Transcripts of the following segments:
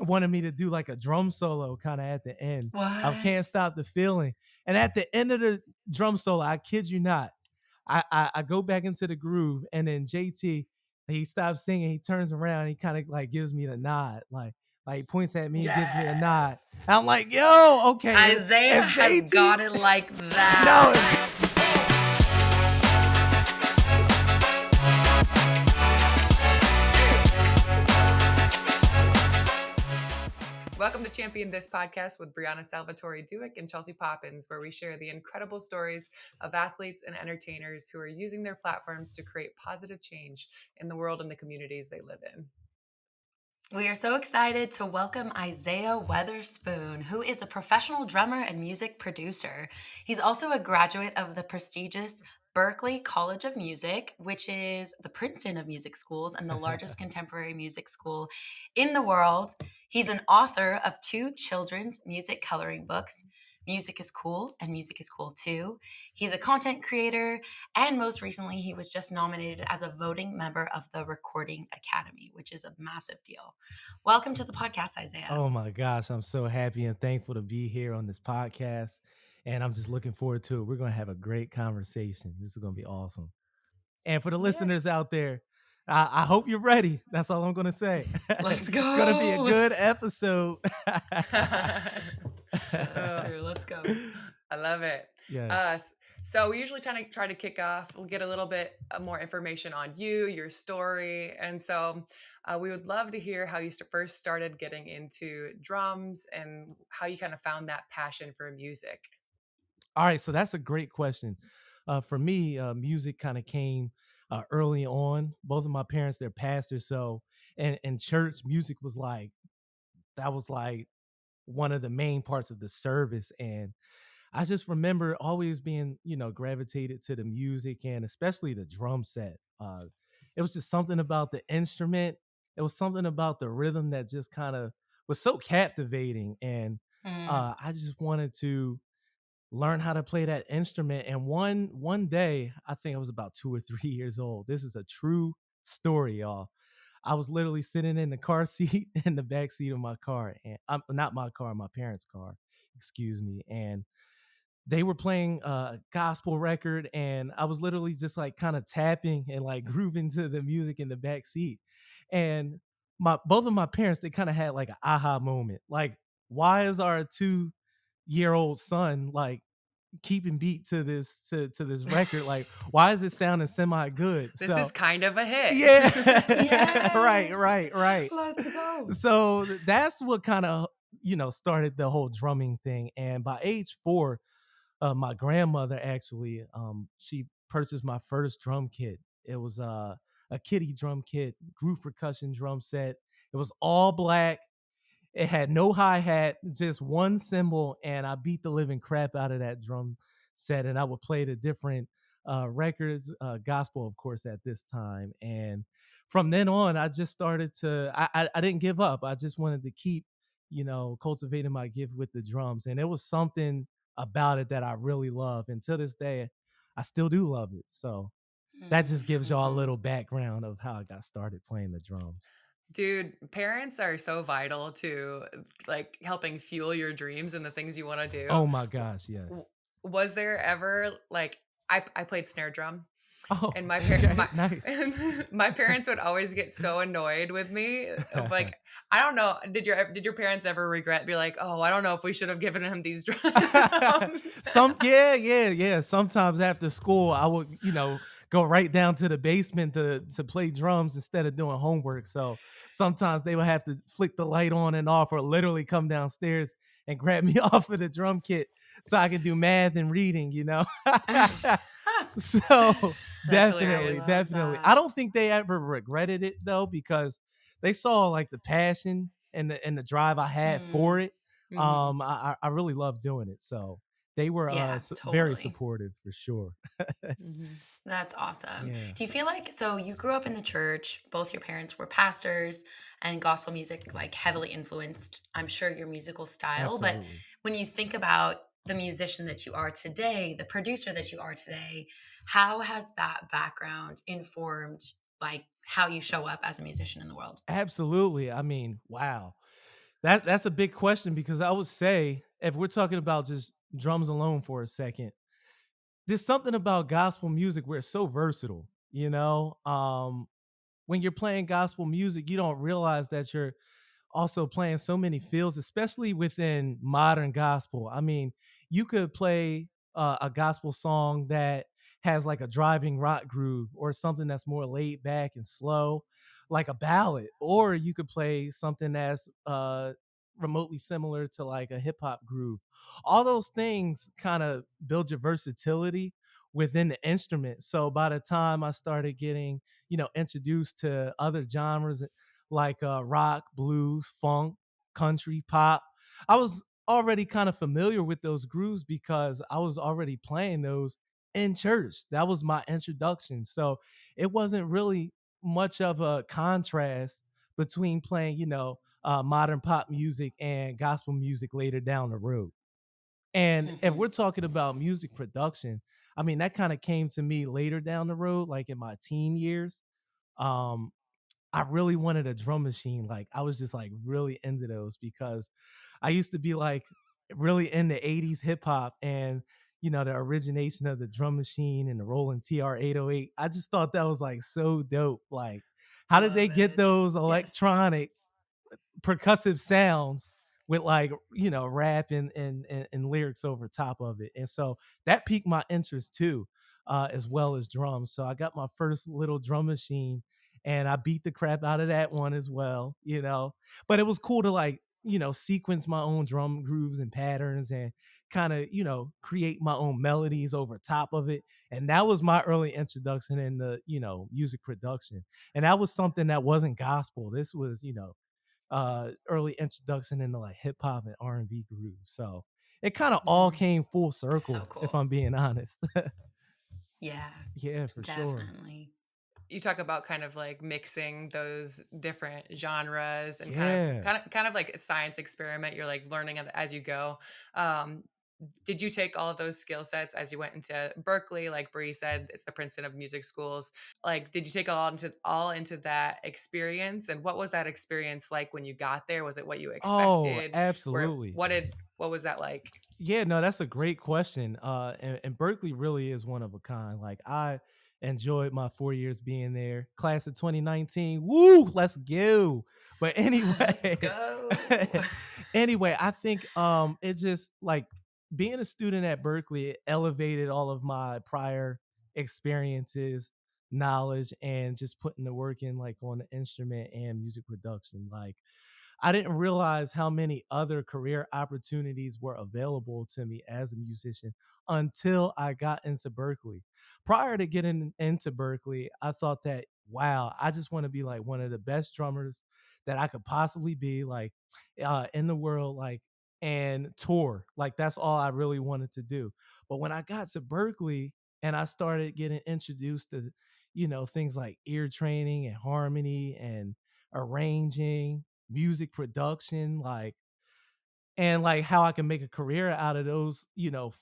wanted me to do like a drum solo kind of at the end. I What? Can't Stop the Feeling. And at the end of the drum solo, I kid you not, I go back into the groove, and then JT, he stops singing, he turns around, he kind of like gives me the nod, like he points at me and gives me a nod. Yes. I'm like, yo, okay, Isaiah if has JT, got it like no, that. Welcome to Champion This podcast with Brianna, Salvatore, Dueck, and Chelsea Poppens, where we share the incredible stories of athletes and entertainers who are using their platforms to create positive change in the world and the communities they live in. We are so excited to welcome Isaiah Weatherspoon, who is a professional drummer and music producer. He's also a graduate of the prestigious Berkeley College of Music, which is the Princeton of music schools and the largest contemporary music school in the world. He's an author of 2 children's music coloring books, Music is Cool and Music is Cool Too. He's a content creator, and most recently, he was just nominated as a voting member of the Recording Academy, which is a massive deal. Welcome to the podcast, Isaiah. oh my gosh, I'm so happy and thankful to be here on this podcast. And I'm just looking forward to it. We're going to have a great conversation. This is going to be awesome. And for the listeners out there, I hope you're ready. That's all I'm going to say. Let's go. It's going to be a good episode. That's true. Let's go. I love it. Yes. So we usually try to kick off. We'll get a little bit more information on you, your story. And so we would love to hear how you first started getting into drums and how you kind of found that passion for music. All right. So that's a great question. For me, music kind of came early on. Both of my parents, they're pastors. So, and church music was like, that was like one of the main parts of the service. And I just remember always being, gravitated to the music and especially the drum set. It was just something about the instrument. It was something about the rhythm that just kind of was so captivating. And I just wanted to learn how to play that instrument. And one day, I think I was about 2 or 3 years old. This is a true story, y'all. I was literally sitting in the car seat in the back seat of my car, and not my car, my parents' car, excuse me. And they were playing a gospel record, and I was literally just like kind of tapping and like grooving to the music in the back seat. And both of my parents, they kind of had like an aha moment. Like, why is our 2-year-old son like keeping beat to this record? Like, why is it sounding semi good? This is kind of a hit. Yeah. Yes. Right. Let's go. So that's what kind of started the whole drumming thing. And by age 4, my grandmother actually she purchased my first drum kit. It was a kiddie drum kit, groove percussion drum set. It was all black. It had no hi-hat, just one cymbal, and I beat the living crap out of that drum set. And I would play the different records, gospel, of course, at this time. And from then on, I just started to, I didn't give up. I just wanted to keep, cultivating my gift with the drums. And it was something about it that I really love. And to this day, I still do love it. So that just gives y'all a little background of how I got started playing the drums. Dude, parents are so vital to like helping fuel your dreams and the things you want to do. Oh my gosh, yes. Was there ever like I played snare drum, Oh, and my nice. my parents would always get so annoyed with me. Like, I don't know, did your parents ever regret, be like, oh, I don't know if we should have given him these drums? Yeah. Sometimes after school, I would, go right down to the basement to play drums instead of doing homework. So sometimes they would have to flick the light on and off, or literally come downstairs and grab me off of the drum kit so I can do math and reading, So definitely. I don't think they ever regretted it though, because they saw like the passion and the drive I had for it. I really love doing it. So they were very supportive for sure. That's awesome. Yeah. Do you feel like, so you grew up in the church, both your parents were pastors, and gospel music like heavily influenced, I'm sure, your musical style. Absolutely. But when you think about the musician that you are today, the producer that you are today, how has that background informed like how you show up as a musician in the world? Absolutely. I mean, wow. That's a big question because I would say if we're talking about just drums alone for a second, there's something about gospel music where it's so versatile, you know? When you're playing gospel music, you don't realize that you're also playing so many fields, especially within modern gospel. I mean, you could play a gospel song that has like a driving rock groove or something that's more laid back and slow, like a ballad, or you could play something that's remotely similar to like a hip hop groove. All those things kind of build your versatility within the instrument. So by the time I started getting, introduced to other genres like rock, blues, funk, country, pop. I was already kind of familiar with those grooves because I was already playing those in church. That was my introduction. So it wasn't really much of a contrast between playing, modern pop music and gospel music later down the road. And if we're Mhm. talking about music production, I mean, that kind of came to me later down the road, like in my teen years. Um, I really wanted a drum machine. Like I was just like really into those because I used to be like really into 80s hip hop and the origination of the drum machine and the rolling TR-808. I just thought that was like so dope. Like, how did they Love get it. those Yes. electronic percussive sounds with like rap and lyrics over top of it, and so that piqued my interest too, as well as drums. So I got my first little drum machine and I beat the crap out of that one as well, but it was cool to like sequence my own drum grooves and patterns and kind of create my own melodies over top of it. And that was my early introduction in the music production, and that was something that wasn't gospel. This was early introduction into like hip hop and R&B grooves. So it kind of all Mhm. came full So circle, if cool. I'm being honest. Yeah, Yeah, for sure. definitely. You talk about kind of like mixing those different genres and kind of Yeah. kind of kind of like a science experiment. You're like learning as you go. Um, did you take all of those skill sets as you went into Berkeley? Like Bree said, it's the Princeton of music schools. Like, did you take all into that experience? And what was that experience like when you got there? Was it what you Oh, expected? absolutely. What was that like? Yeah, no, that's a great question. And Berkeley really is one of a kind. Like I enjoyed my 4 years being there. Class of 2019. Woo, let's go. But Let's anyway, go. anyway, I think it just like being a student at Berkeley, it elevated all of my prior experiences, knowledge, and just putting the work in like on the instrument and music production. Like I didn't realize how many other career opportunities were available to me as a musician until I got into Berkeley. Prior to getting into Berkeley, I thought that, wow, I just want to be like one of the best drummers that I could possibly be, like in the world, like and tour. Like that's all I really wanted to do. But when I got to Berkeley and I started getting introduced to, things like ear training and harmony and arranging, music production, like and like how I can make a career out of those,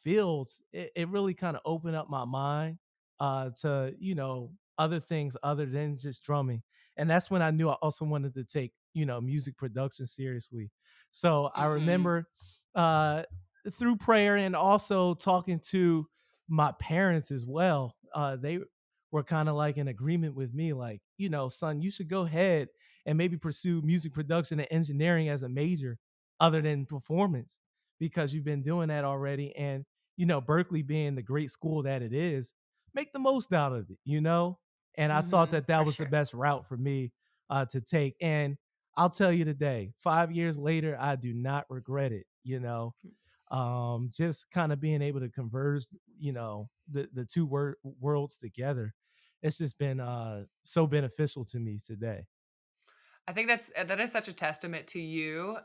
fields, it really kind of opened up my mind to, other things other than just drumming. And that's when I knew I also wanted to take, music production seriously. So I Hmm. remember uh through prayer and also talking to my parents as well. They were kind of like in agreement with me, like, son, you should go ahead and maybe pursue music production and engineering as a major other than performance because you've been doing that already. And, Berkeley being the great school that it is, make the most out of it. And I thought Hmm. that that For was the sure. best route for me to take. And I'll tell you today, 5 years later, I do not regret it. Just kind of being able to converse, the two worlds together. It's just been so beneficial to me today. I think that is such a testament to you,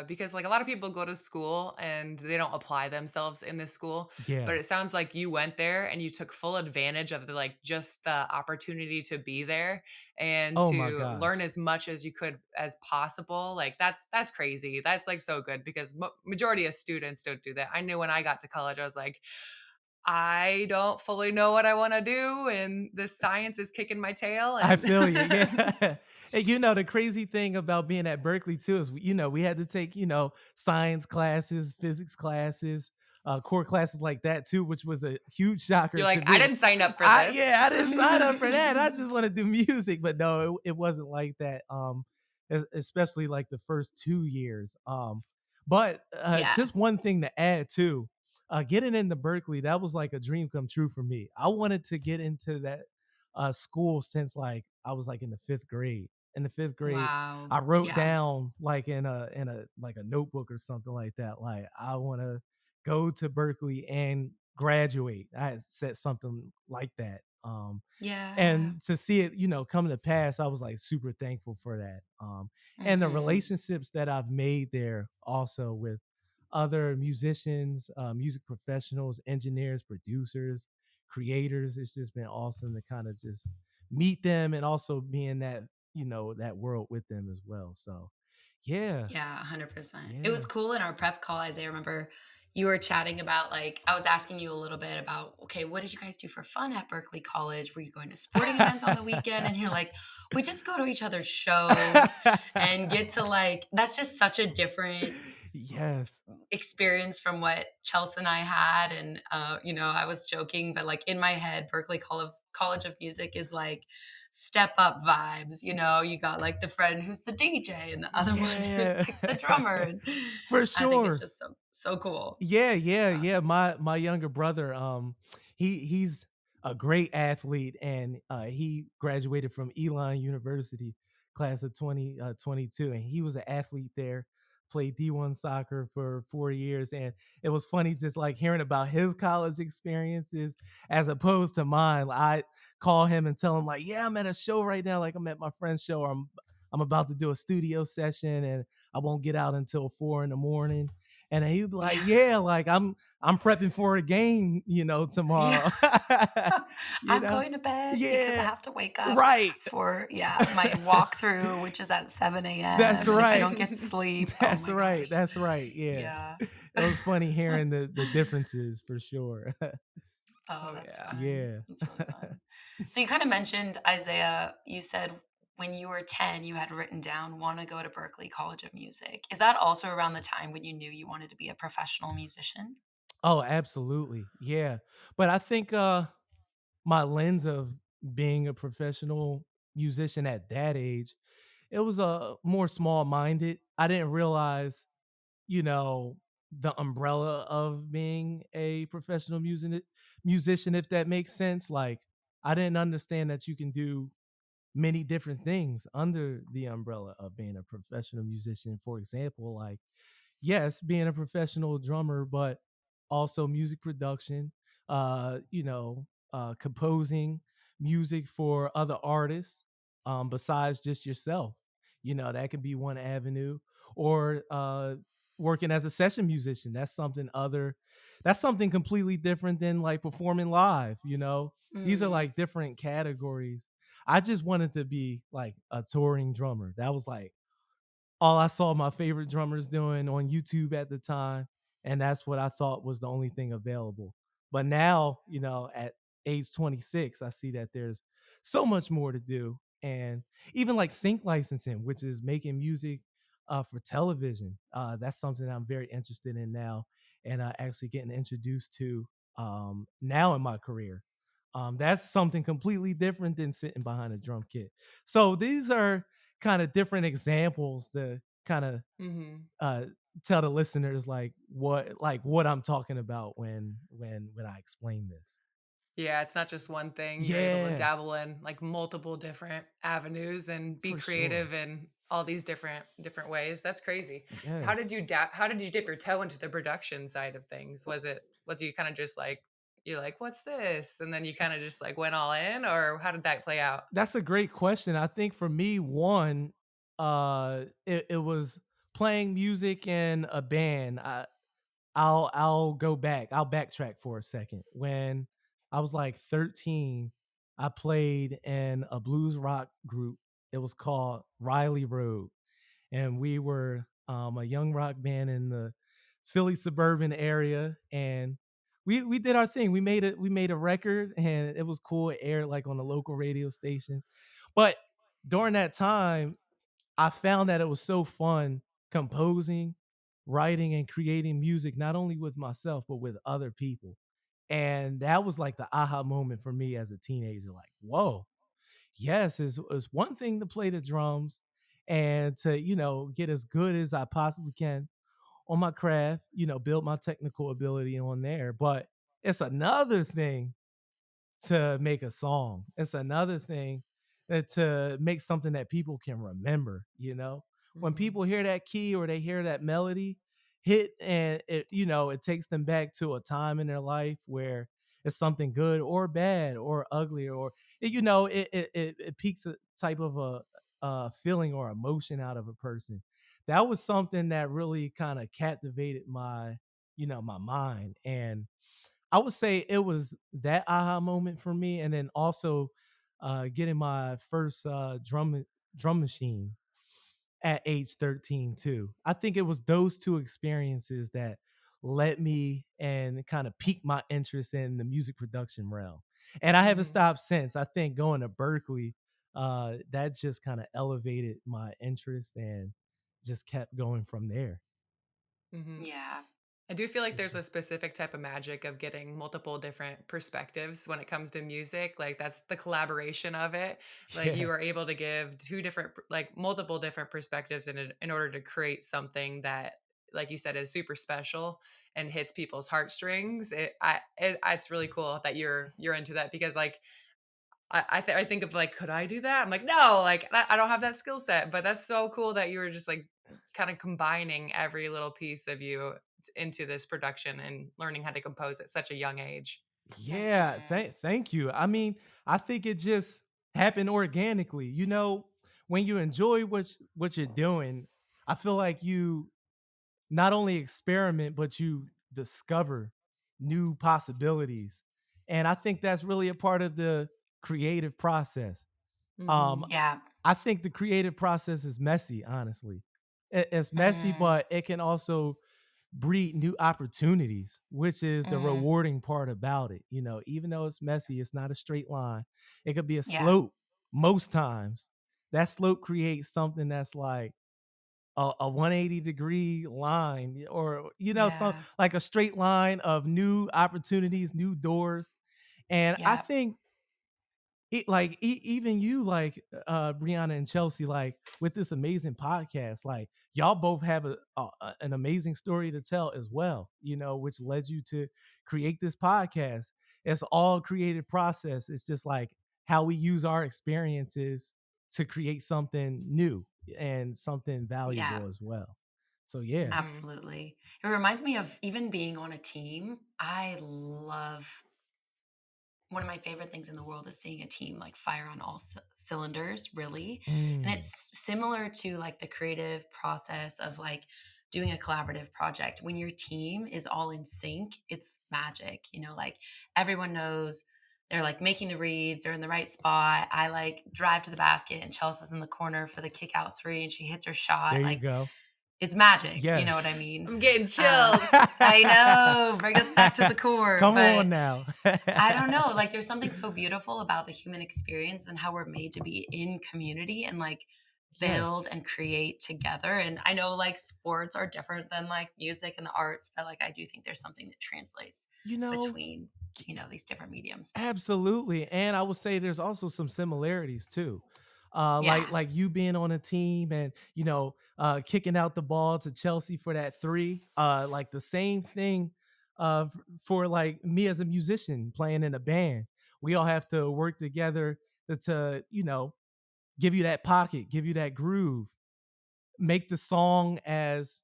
because like a lot of people go to school and they don't apply themselves in this school, but Yeah. it sounds like you went there and you took full advantage of the like just the opportunity to be there and Oh my to learn gosh. as much as you could as possible. Like that's crazy. That's like so good because majority of students don't do that. I knew when I got to college, I was like, I don't fully know what I want to do, and the science is kicking my tail. I And feel you. Yeah. And the crazy thing about being at Berkeley too is, we had to take, science classes, physics classes, core classes like that too, which was a huge shocker you're to like, I me. didn't sign up for this. I didn't sign up for that. I just want to do music, but no, it wasn't like that. Especially like the first 2 years. But Yeah. just one thing to add too, getting into Berkeley, that was like a dream come true for me. I wanted to get into that school since like I was like in the fifth grade. In the fifth grade, Wow. I wrote Yeah. down like in a like a notebook or something like that. Like I want to go to Berkeley and graduate. I had said something like that. Yeah. And to see it, come to pass, I was like super thankful for that. And the Mhm. relationships that I've made there also with other musicians, music professionals, engineers, producers, creators. It's just been awesome to kind of just meet them and also be in that world with them as well. So yeah, Yeah, 100%. It yeah. was cool in our prep call, as I remember you were chatting about, like, I was asking you a little bit about, okay, what did you guys do for fun at Berkeley College? Were you going to sporting events on the weekend? And you're like, we just go to each other's shows and get to like, that's just such a different Yes. experience from what Chelsea and I had. And, I was joking, but like in my head, College of Music is like step up vibes. You got like the friend who's the DJ and the other one is Yeah. like the drummer. And For I think it's sure. just so cool. Yeah, yeah, Uh, yeah. My younger brother, he's a great athlete, and he graduated from Elon University, class of 2022, and he was an athlete there. Played D1 soccer for 4 years, and it was funny just like hearing about his college experiences as opposed to mine. I call him and tell him like, "Yeah, I'm at a show right now. Like I'm at my friend's show. Or I'm about to do a studio session, and I won't get out until 4 in the morning." And he'd be like, yeah. "Yeah, like I'm prepping for a game, Yeah. tomorrow." you I'm know? going to bed because I Yeah, have to wake up right. for, yeah, my walkthrough, which is at 7 That's a.m. And if I right. don't get sleep, oh That's my right. gosh. That's right. Yeah. Yeah. It was funny hearing the differences for sure. Oh, Oh that's yeah. fun. Yeah. That's really fun. So you kind of mentioned Isaiah. You said when you were 10, you had written down want to go to Berkeley College of Music. Is that also around the time when you knew you wanted to be a professional musician? Oh, absolutely. Yeah. But I think my lens of being a professional musician at that age, it was a more small minded. I didn't realize the umbrella of being a professional musician, if that makes sense. Like, I didn't understand that you can do many different things under the umbrella of being a professional musician. For example, like, yes, being a professional drummer, but also music production, composing music for other artists, besides just yourself. That could be one avenue, or working as a session musician. That's something completely different than like performing live. These are Mm, like different categories. I just wanted to be like a touring drummer. That was like all I saw my favorite drummers doing on YouTube at the time, and that's what I thought was the only thing available. But now, at age 26, I see that there's so much more to do, and even like sync licensing, which is making music for television. That's something I'm very interested in now, and actually getting introduced to now in my career. That's something completely different than sitting behind a drum kit. So these are kind of different examples to kind of hmm uh tell the listeners like what I'm talking about when I explain this. Yeah, it's not just one thing. You're able to Yeah, dabble in like multiple different avenues and be for sure. creative in all these different ways. That's crazy. Yes. How did you dip your toe into the production side of things? Was you kind of just like you're like, what's this? And then you kind of just like went all in, or how did that play out? That's a great question. I think for me, one, it was playing music in a band. I'll go back. I'll backtrack for a second. When I was like 13, I played in a blues rock group. It was called Riley Road, and we were a young rock band in the Philly suburban area, and we did our thing. We made a record, and it was cool. It aired like on the local radio station. But during that time, I found that it was so fun composing, writing, and creating music, not only with myself, but with other people. And that was like the aha moment for me as a teenager. Like, whoa, yes, it's one thing to play the drums and to, get as good as I possibly can on my craft, build my technical ability on there. But it's another thing to make a song. It's another thing to make something that people can remember, When Mhm. people hear that key or they hear that melody hit, and it takes them back to a time in their life where it's something good or bad or ugly, or it piques a type of a feeling or emotion out of a person. That was something that really kind of captivated my mind. And I would say it was that aha moment for me, and then also getting my first drum machine at age 13 too. I think it was those two experiences that led me and kind of piqued my interest in the music production realm. And I haven't Mhm. stopped since. I think going to Berkeley, that just kind of elevated my interest and just kept going from there. Mhm. Yeah. I do feel like For there's sure. a specific type of magic of getting multiple different perspectives when it comes to music. Like that's the collaboration of it. Like Yeah. you are able to give like multiple different perspectives in order to create something that, like you said, is super special and hits people's heartstrings. It's really cool that you're into that because like I think of like, could I do that? I'm like, no, like I don't have that skill set. But that's so cool that you were just like kind of combining every little piece of you into this production and learning how to compose at such a young age. Yeah, Mhm. thank you. I mean, I think it just happened organically. When you enjoy what you're doing, I feel like you not only experiment, but you discover new possibilities. And I think that's really a part of the creative process. Um, Hmm. Yeah. I think the creative process is messy, honestly. It's messy, Mm. but it can also breed new opportunities, which is the Mm. rewarding part about it. Even though it's messy, it's not a straight line. It could be a Yeah. slope most times. That slope creates something that's like a 180-degree line, or some Yeah. like a straight line of new opportunities, new doors. And I Yeah. think even you, like, Brianna and Chelsea, like, with this amazing podcast, like, y'all both have an amazing story to tell as well, which led you to create this podcast. It's all creative process. It's just like how we use our experiences to create something new and something Yeah. valuable as well. So yeah. Hmm. Absolutely. It reminds me of even being on a team. I love one of my favorite things in the world is seeing a team like fire on all cylinders, really. And Mm, it's similar to like the creative process of like doing a collaborative project. When your team is all in sync, it's magic. Like everyone knows they're like making the reads, they're in the right spot. I like drive to the basket and Chelsea's in the corner for the kick out three and she hits her shot. there you Like go. it's magic. You know what Yes. I mean? I'm getting Uh, chills. I know, bring us back to the core. Come But on now. I don't know. Like, there's something so beautiful about the human experience and how we're made to be in community and like build Yes. and create together. And I know like sports are different than like music and the arts, but like I do think there's something that translates you know between, these different mediums. Absolutely. And I would say there's also some similarities too. Yeah. Like you being on a team and kicking out the ball to Chelsea for that three. Like the same thing for like me as a musician playing in a band. We all have to work together to give you that pocket, give you that groove, make the song as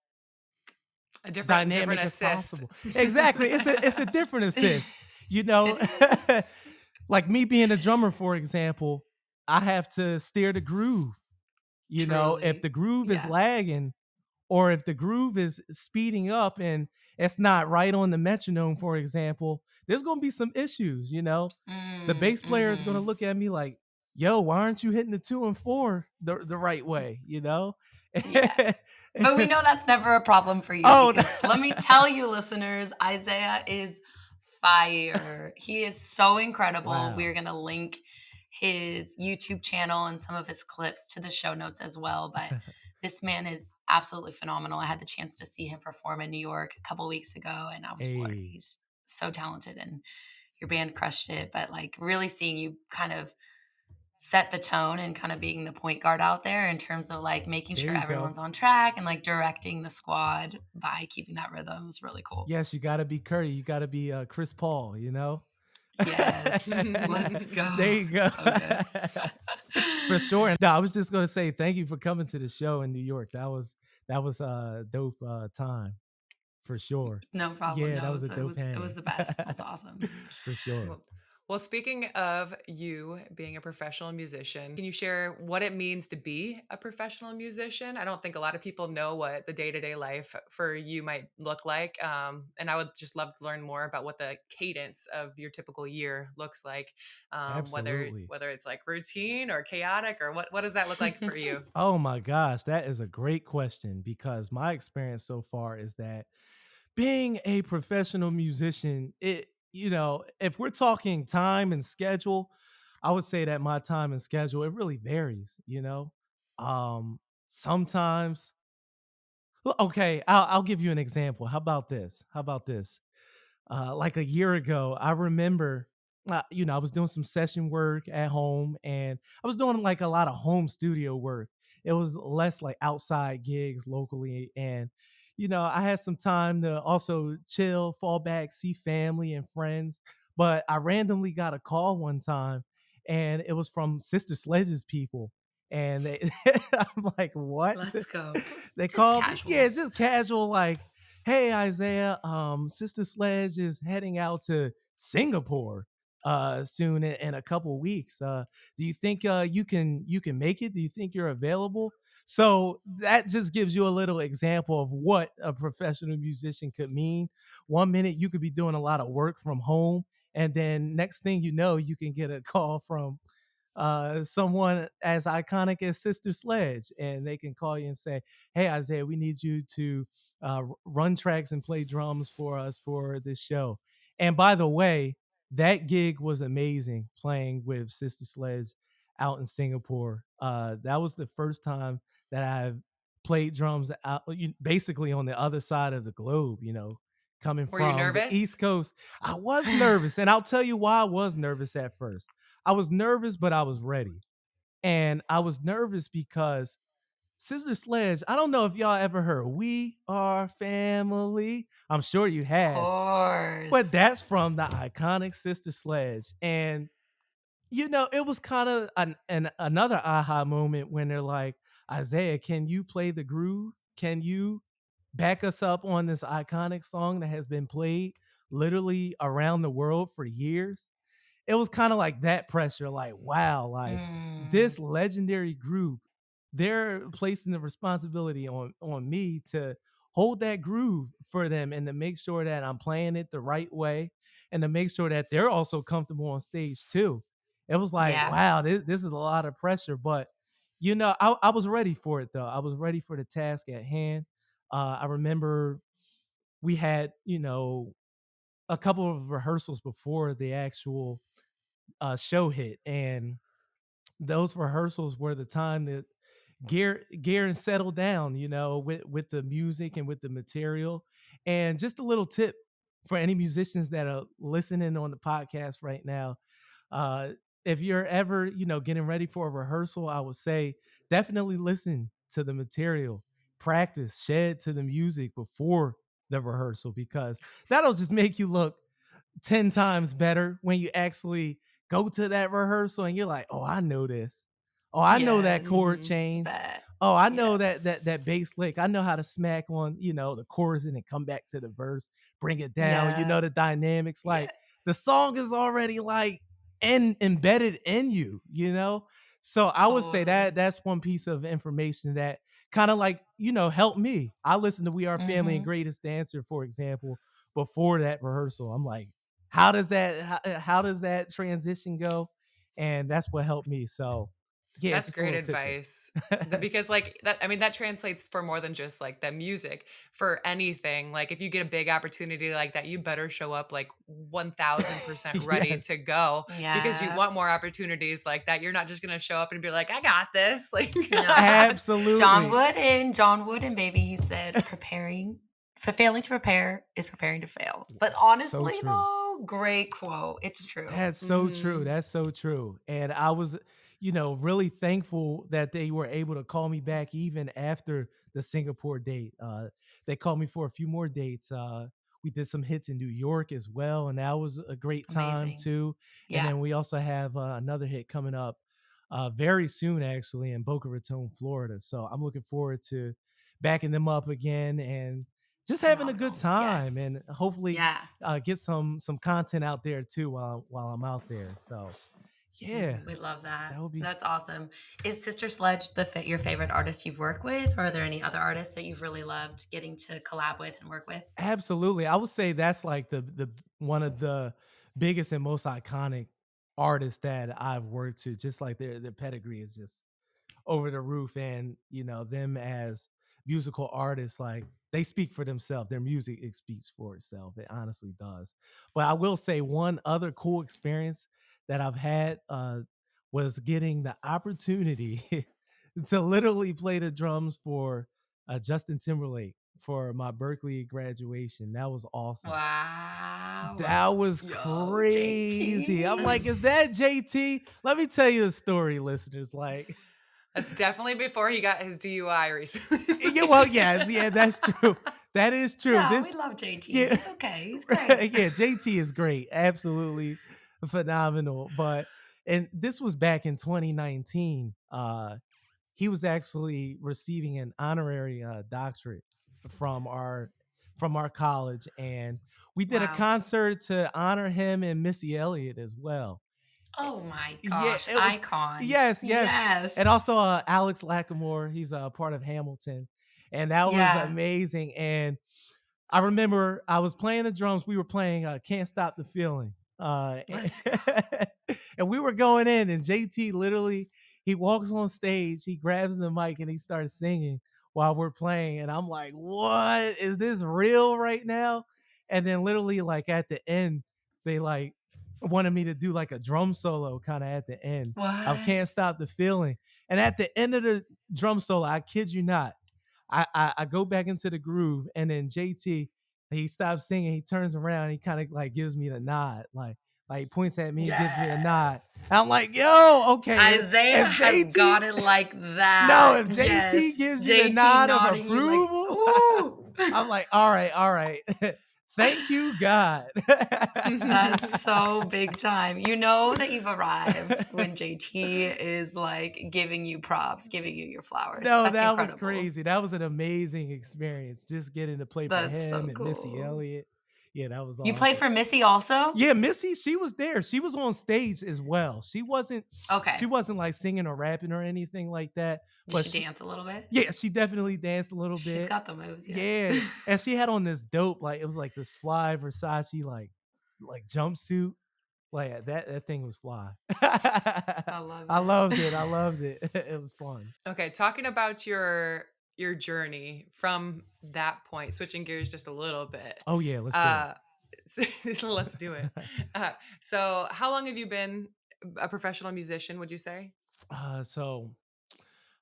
A different dynamic as assist. possible. Exactly. It's a different assist. You know, It is. like me being a drummer, for example, I have to steer the groove. If Truly. the groove is Yeah. lagging or if the groove is speeding up and it's not right on the metronome, for example, there's going to be some issues. The Mm, bass player is going to hmm. look at me like, yo, why aren't you hitting the 2 and 4 the right way? Yeah. But we know that's never a problem for you Oh, because let me tell you, listeners, Isaiah is fire. He is so incredible. Wow. We're going to link his YouTube channel and some of his clips to the show notes as well. But this man is absolutely phenomenal. I had the chance to see him perform in New York a couple weeks ago, and I was floored. Hey, He's so talented, and your band crushed it. But like really seeing you kind of set the tone and kind of being the point guard out there in terms of like making there sure you go. everyone's on track and like directing the squad by keeping that rhythm was really cool. Yes, you got to be Curry. You got to be Chris Paul, you know? Yes. Let's go. There you go. So good. For sure. No, I was just going to say thank you for coming to the show in New York. That was a dope time for sure. No problem. Yeah, that No, was a it dope was it hang. was the best. It was awesome. For sure. Well, speaking of you being a professional musician, can you share what it means to be a professional musician? I don't think a lot of people know what the day-to-day life for you might look like. And I would just love to learn more about what the cadence of your typical year looks like. Whether Absolutely. whether it's like routine or chaotic, or what does that look like for you? Oh my gosh, that is a great question because my experience so far is that being a professional musician, if we're talking time and schedule, I would say that my time and schedule, it really varies. Sometimes, okay, I'll give you an example. How about this? Like a year ago, I remember, I was doing some session work at home and I was doing like a lot of home studio work. It was less like outside gigs locally. And, I had some time to also chill, fall back, see family and friends. But I randomly got a call one time and it was from Sister Sledge's people. And I'm like, what? Let's go. They Just called me. Yeah, casual. it's just casual, like, hey Isaiah, Sister Sledge is heading out to Singapore soon in a couple weeks. Do you think you can make it? Do you think you're available? So that just gives you a little example of what a professional musician could mean. One minute you could be doing a lot of work from home, and then next thing you know, you can get a call from someone as iconic as Sister Sledge, and they can call you and say, "Hey, Isaiah, we need you to run tracks and play drums for us for this show." And by the way, that gig was amazing playing with Sister Sledge out in Singapore. That was the first time that I've played drums out, basically on the other side of the globe. Coming Were you from the nervous? East Coast, I was nervous, and I'll tell you why I was nervous at first. I was nervous, but I was ready. And I was nervous because Sister Sledge, I don't know if y'all ever heard We Are Family. I'm sure you Of have. But course. that's from the iconic Sister Sledge. And it was kind of another aha moment when they're like, Isaiah, can you play the groove? Can you back us up on this iconic song that has been played literally around the world for years? It was kind of like that pressure, like, wow, like Mm, this legendary group, they're placing the responsibility on me to hold that groove for them and to make sure that I'm playing it the right way and to make sure that they're also comfortable on stage too. It was like, yeah. wow, this is a lot of pressure, but I was ready for it though. I was ready for the task at hand. I remember we had, a couple of rehearsals before the actual show hit, and those rehearsals were the time that Garen settled down, with the music and with the material. And just a little tip for any musicians that are listening on the podcast right now, uh, if you're ever, getting ready for a rehearsal, I would say definitely listen to the material, practice, shed to the music before the rehearsal, because that'll just make you look 10 times better when you actually go to that rehearsal and you're like, "Oh, I know this. Oh, I know that Yes. chord Hmm. change. Bet. Oh, I Yeah. know that bass lick. I know how to smack on, the chorus and then come back to the verse, bring it down. You Yeah. know the dynamics. Yeah. Like the song is already like embedded in you. So I would say that Totally. that's one piece of information that kind of like, helped me. I listened to We Are Family and Mhm. Greatest Dancer, for example, before that rehearsal. I'm like, how does that transition go? And that's what helped me. So Yeah, it's That's just a great little tidbit. advice. Because like that, I mean, that translates for more than just like the music for anything. Like if you get a big opportunity like that, you better show up like 1000% ready Yes, to go because you Yeah. want more opportunities like that. You're not just going to show up and be like, I got this. Like, No. John absolutely. Wooden, John Wooden, baby. He said, preparing for failing to prepare is preparing to fail. But So honestly, true. though, great quote. It's true. That's so true. mhm. That's so true. And I was, really thankful that they were able to call me back even after the Singapore date. They called me for a few more dates. We did some hits in New York as well, and that was a great time Amazing. too. And Yeah. then we also have another hit coming up very soon, actually, in Boca Raton, Florida. So I'm looking forward to backing them up again and just having a good Phenomenal. time, Yes. and hopefully Yeah. get some content out there too while I'm out there. So yeah, We love that. that would be That's awesome. Is Sister Sledge your favorite artist you've worked with, or are there any other artists that you've really loved getting to collab with and work with? absolutely. I would say that's like the one of the biggest and most iconic artists that I've worked to. Just like their pedigree is just over the roof, and them as musical artists, like they speak for themselves. Their music, it speaks for itself. It honestly does. But I will say one other cool experience that I've had was getting the opportunity to literally play the drums for Justin Timberlake for my Berkeley graduation. That was awesome. Wow. That was Yo, crazy. I'm JT. like, is that JT? Let me tell you a story, listeners. Like, That's definitely before he got his DUI yeah, well, recently. yes, yeah, that's true. That is true. No, we This, love JT. yeah, He's okay. He's great. yeah, JT is great, absolutely phenomenal. But and this was back in 2019. He was actually receiving an honorary doctorate from our from our college, and we did a Wow. concert to honor him and Missy Elliott as well. Oh my Yeah, gosh. it was Icons. yes, yes. And Yes. also Alex Lackamore, he's a part of Hamilton. And that was Yeah. amazing. And I remember I was playing the drums. We were playing Can't Stop the Feeling. Let's go. And we were going in, and JT literally, he walks on stage, he grabs the mic, and he starts singing while we're playing. And I'm like, what? Is this real right now? And then literally, like at the end, they like wanted me to do like a drum solo kind of at the end of What? Can't Stop the Feeling. And at the end of the drum solo, I kid you not, I go back into the groove, and then JT, he stops singing, he turns around, he kind of like gives me the nod, like points at me and gives me a nod. Yes. And I'm like, yo, okay, Isaiah if has JT, got it like no, that. if JT Yes. gives you the JT nod of nodding you like, approval, ooh. I'm like, all right, all right. Thank you, God. That's so big time. You know that you've arrived when JT is like giving you props, giving you your flowers. No, That's that was incredible. crazy. That was an amazing experience. Just getting to play for That's him so and Missy cool. Elliott. Yeah, that was You played awesome. for Missy also? Yeah, Missy, she was there. She was on stage as well. She Okay. wasn't like singing or rapping or anything like that. Did But she dance a little bit? yeah, she definitely danced a little She's bit. got the moves, yeah. Yeah. And she had on this dope, like it was like this fly Versace like jumpsuit. Like that thing was fly. I love I it. loved it. I loved it. It was fun. Okay, talking about your journey from that point, switching gears just a little bit. Oh yeah, let's do Uh, let's do it. it. So, how long have you been a professional musician? Would you say? So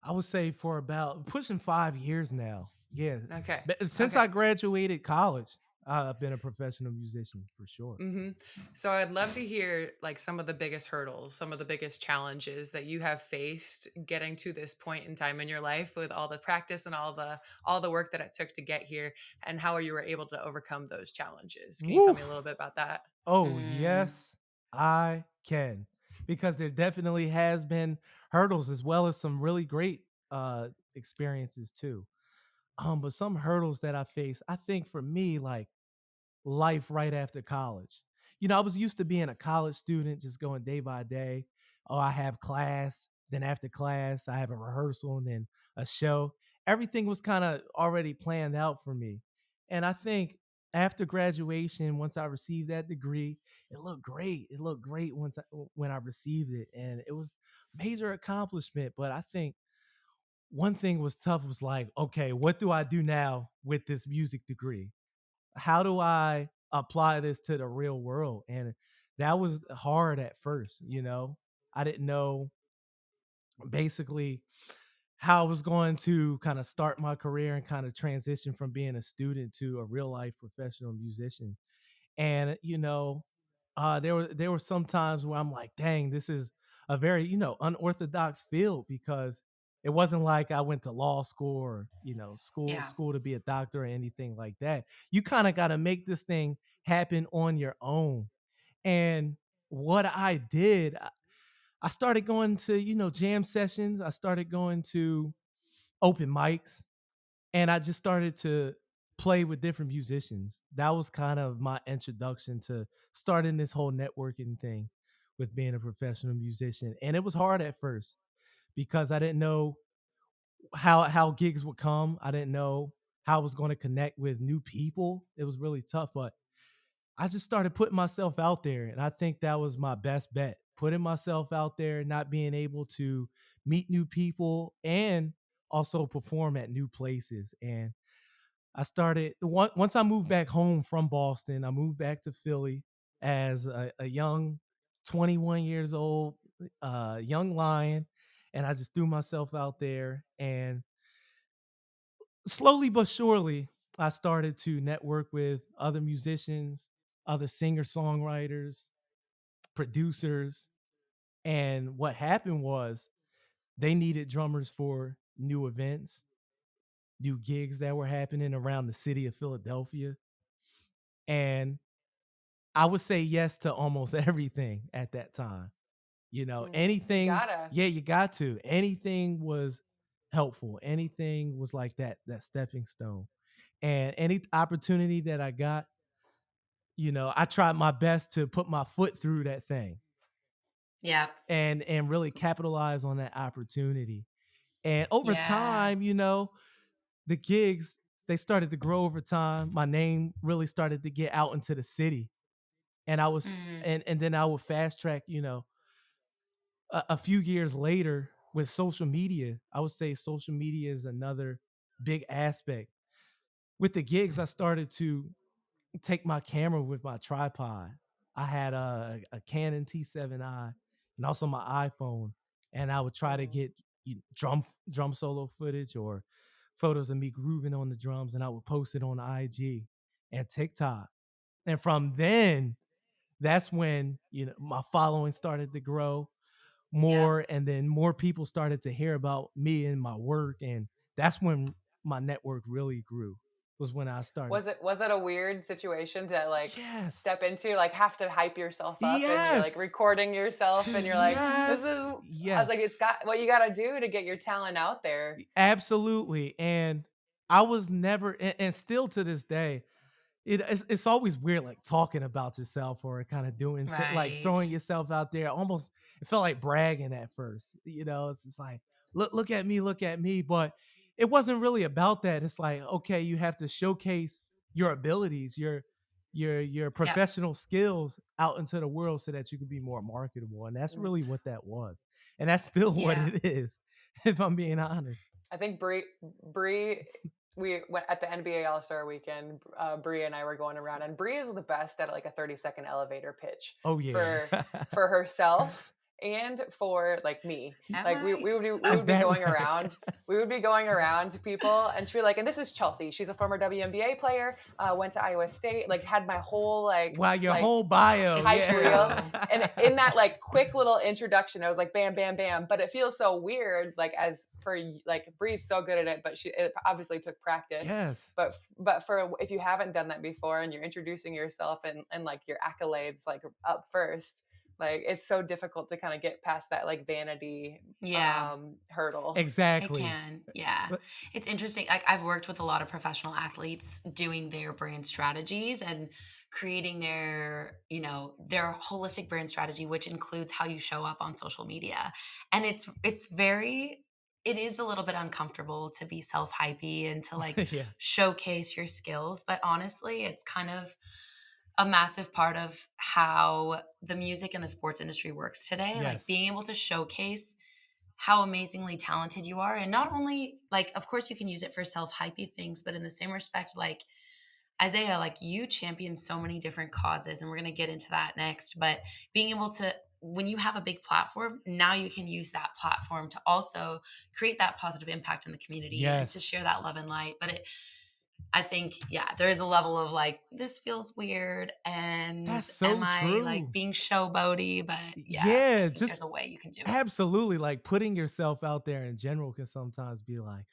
I would say for about pushing 5 years now. Yeah. Okay. But since Okay. I graduated college, I've been a professional musician for sure. hmm So I'd love to hear like some of the biggest hurdles, some of the biggest challenges that you have faced getting to this point in time in your life with all the practice and all the work that it took to get here, and how you were able to overcome those challenges. Can you tell Woo! me a little bit about that? Oh, Mm. yes, I can. Because there definitely has been hurdles as well as some really great experiences too. But some hurdles that I face, I think for me, like life right after college. I was used to being a college student, just going day by day. Oh, I have class, then after class, I have a rehearsal and then a show. Everything was kind of already planned out for me. And I think after graduation, once I received that degree, it looked great. It looked great when I received it, and it was major accomplishment. But I think one thing was tough was like, okay, what do I do now with this music degree? How do I apply this to the real world? And that was hard at first, you know. I didn't know basically how I was going to kind of start my career and kind of transition from being a student to a real life professional musician. And there were some times where I'm like, dang, this is a very unorthodox field, because it wasn't like I went to law school or school Yeah. school to be a doctor or anything like that. You kind of got to make this thing happen on your own. And what I did, I started going to jam sessions. I started going to open mics, and I just started to play with different musicians. That was kind of my introduction to starting this whole networking thing with being a professional musician. And it was hard at first because I didn't know how gigs would come. I didn't know how I was going to connect with new people. It was really tough, but I just started putting myself out there, and I think that was my best bet. Putting myself out there, not being able to meet new people and also perform at new places. And I started once I moved back home from Boston. I moved back to Philly as a young 21 years old young lion, and I just threw myself out there. And slowly but surely, I started to network with other musicians, other singer songwriters, producers. And what happened was they needed drummers for new events, new gigs that were happening around the city of Philadelphia. And I would say yes to almost everything at that time. You Anything, gotta. yeah, you got to. Anything was helpful. Anything was like that stepping stone. And any opportunity that I got, I tried my best to put my foot through that thing Yeah. and really capitalize on that opportunity. And over Yeah. time, the gigs, they started to grow over time. My name really started to get out into the city. And I was Mm. and then I would fast track, a few years later with social media. I would say social media is another big aspect. With the gigs, I started to take my camera with my tripod. I had a Canon T7i and also my iPhone, and I would try to Mm. get drum solo footage or photos of me grooving on the drums, and I would post it on IG and TikTok. And from then, that's when my following started to grow Yep. more, and then more people started to hear about me and my work, and that's when my network really grew. Was when I started. Was it a weird situation to like Yes. step into, like have to hype yourself up and you're like Yes. recording yourself and you're like, this is Yes. I was Yes. like, it's got what you gotta do to get your talent out there. Absolutely. And I was never, and still to this day, it's always weird, like talking about yourself or kind of doing like Right. throwing yourself out there. Almost, it felt like bragging at first. It's just like, look at me. But it wasn't really about that. It's like, okay, you have to showcase your abilities, your Yep. professional skills out into the world so that you can be more marketable. And that's Mm. really what that was. And that's still what Yeah. it is, if I'm being honest. I think Bree, we went at the NBA All Star Weekend. Bree and I were going around, and Bree is the best at like a 30-second elevator pitch Oh yeah. for herself and for like me. Am Like we I? we would be we Is would be that going right? around. We would be going around to people, and she'd be like, "And this is Chelsea. She's a former WNBA player. Went to Iowa State. Like had my whole Wow, your like whole bio, It's hype reel." true. yeah. And in that like quick little introduction, I was like, bam, bam, bam. But it feels so weird, like as for like Bree's so good at it, but it obviously took practice. Yes. But for if you haven't done that before and you're introducing yourself and like your accolades like up first, like it's so difficult to kind of get past that like vanity Yeah. hurdle. It Exactly. can. Yeah. But It's interesting. Like I've worked with a lot of professional athletes doing their brand strategies and creating their holistic brand strategy, which includes how you show up on social media. And it's very it is a little bit uncomfortable to be self-hypey and to like Yeah. showcase your skills, but honestly, it's kind of a massive part of how the music and the sports industry works today, like Yes. being able to showcase how amazingly talented you are. And not only like, of course, you can use it for self-hypey things, but in the same respect, like Isaiah, like you champion so many different causes, and we're going to get into that next. But being able to, when you have a big platform, now you can use that platform to also create that positive impact in the community and to Yes. share that love and light. But I think, yeah, there is a level of like, this feels weird. And That's am so I like true. being showboaty? But yeah, I Yeah, think just there's a way you can do it. absolutely, like, putting yourself out there in general can sometimes be, like,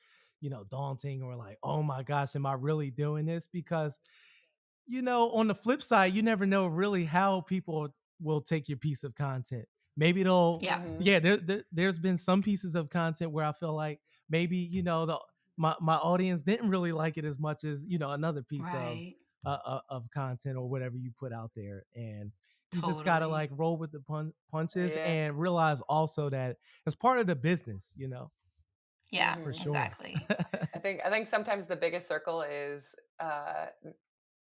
daunting or like, "Oh my gosh, am I really doing this?" Because, on the flip side, you never know really how people will take your piece of content. Maybe they'll Yeah. Hmm. yeah, there's been some pieces of content where I feel like maybe, my audience didn't really like it as much as, another piece Right. of content or whatever you put out there. And you just gotta Totally. like roll with the punches Yeah. and realize also that it's part of the business, Yeah, for Hmm. sure. exactly. I think sometimes the biggest circle is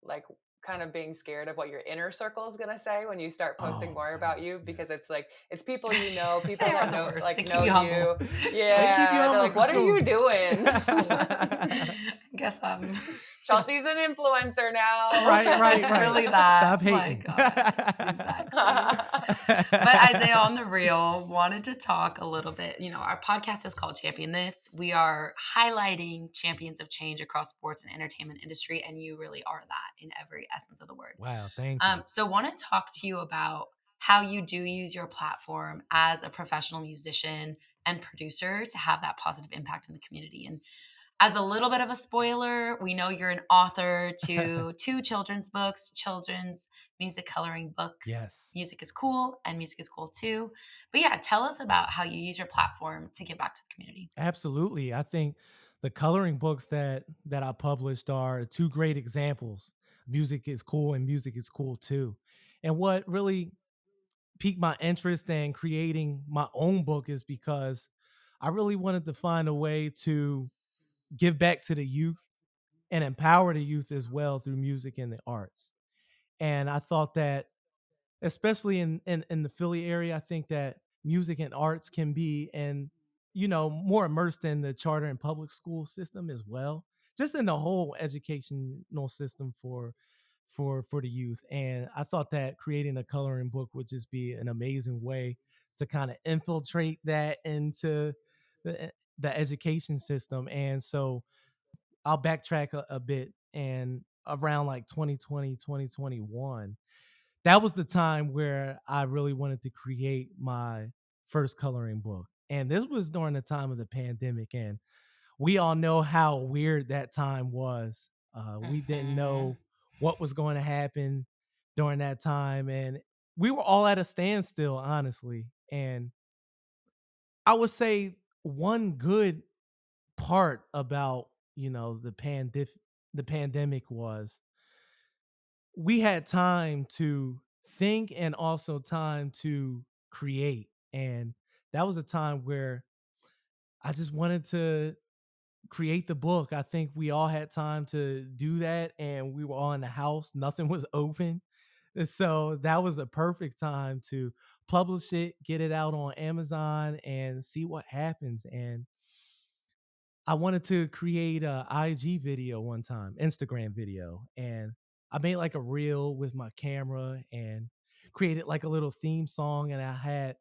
like kind of being scared of what your inner circle is going to say when you start posting Oh more about gosh, you, yeah. because it's like it's people, people They are that the know, worst. They like keep know you humble. you. They keep you Yeah, they're humble like, for what are sure. you doing? I guess Chelsea's an influencer now. Right, right, it's right. really that. Stop My hating. God. Exactly. But Isaiah, on the real, wanted to talk a little bit. You know, our podcast is called Champion This. We are highlighting champions of change across sports and entertainment industry, and you really are that in every essence of the word. Wow, thank you. So want to talk to you about how you do use your platform as a professional musician and producer to have that positive impact in the community. And as a little bit of a spoiler, we know you're an author to two children's books, children's music coloring book. Yes. Music is cool and music is cool too. But yeah, tell us about how you use your platform to give back to the community. Absolutely. I think the coloring books that I published are two great examples. Music is cool and music is cool too. And what really piqued my interest in creating my own book is because I really wanted to find a way to give back to the youth and empower the youth as well through music and the arts. And I thought that especially in the Philly area, I think that music and arts can be and more immersed in the charter and public school system as well, just in the whole educational system for the youth. And I thought that creating a coloring book would just be an amazing way to kind of infiltrate that into the education system. And so I'll backtrack a bit, and around like 2020 2021, that was the time where I really wanted to create my first coloring book. And this was during the time of the pandemic. And we all know how weird that time was. We didn't Mhm. know what was going to happen during that time. And we were all at a standstill, honestly. And I would say one good part about, the pandemic was we had time to think and also time to create. And that was a time where I just wanted to create the book. I think we all had time to do that, and we were all in the house. Nothing was open. And so that was a perfect time to publish it, get it out on Amazon, and see what happens. And I wanted to create a IG video one time, Instagram video, and I made like a reel with my camera and created like a little theme song. And I had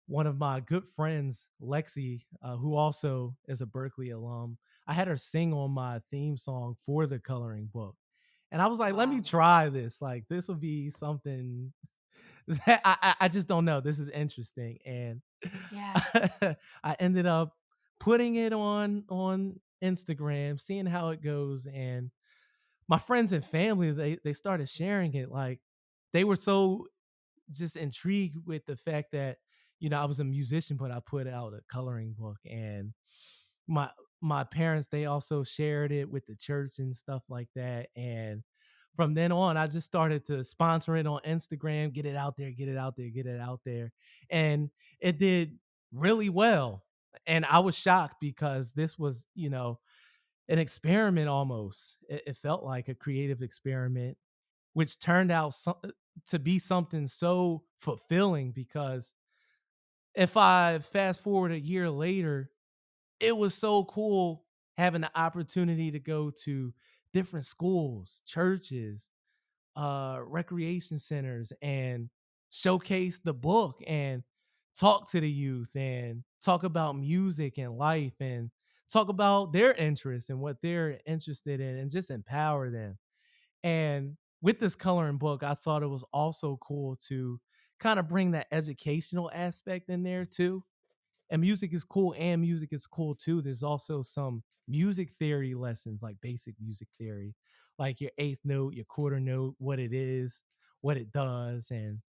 one of my good friends, Lexi, who also is a Berkeley alum. I had her sing on my theme song for the coloring book. And I was like, let me Wow. try this. Like, this will be something that I just don't know. This is interesting. And Yeah. I ended up putting it on Instagram, seeing how it goes. And my friends and family, they started sharing it. Like, they were so just intrigued with the fact that I was a musician, but I put out a coloring book. And my my parents, they also shared it with the church and stuff like that. And from then on, I just started to sponsor it on Instagram, get it out there, get it out there, get it out there. And it did really well. And I was shocked because this was, an experiment almost. It felt like a creative experiment, which turned out to be something so fulfilling because if I fast forward a year later, it was so cool having the opportunity to go to different schools, churches, recreation centers, and showcase the book and talk to the youth and talk about music and life and talk about their interests and what they're interested in and just empower them. And with this coloring book, I thought it was also cool to kind of bring that educational aspect in there too. And music is cool and music is cool too. There's also some music theory lessons, like basic music theory, like your eighth note, your quarter note, what it is, what it does, and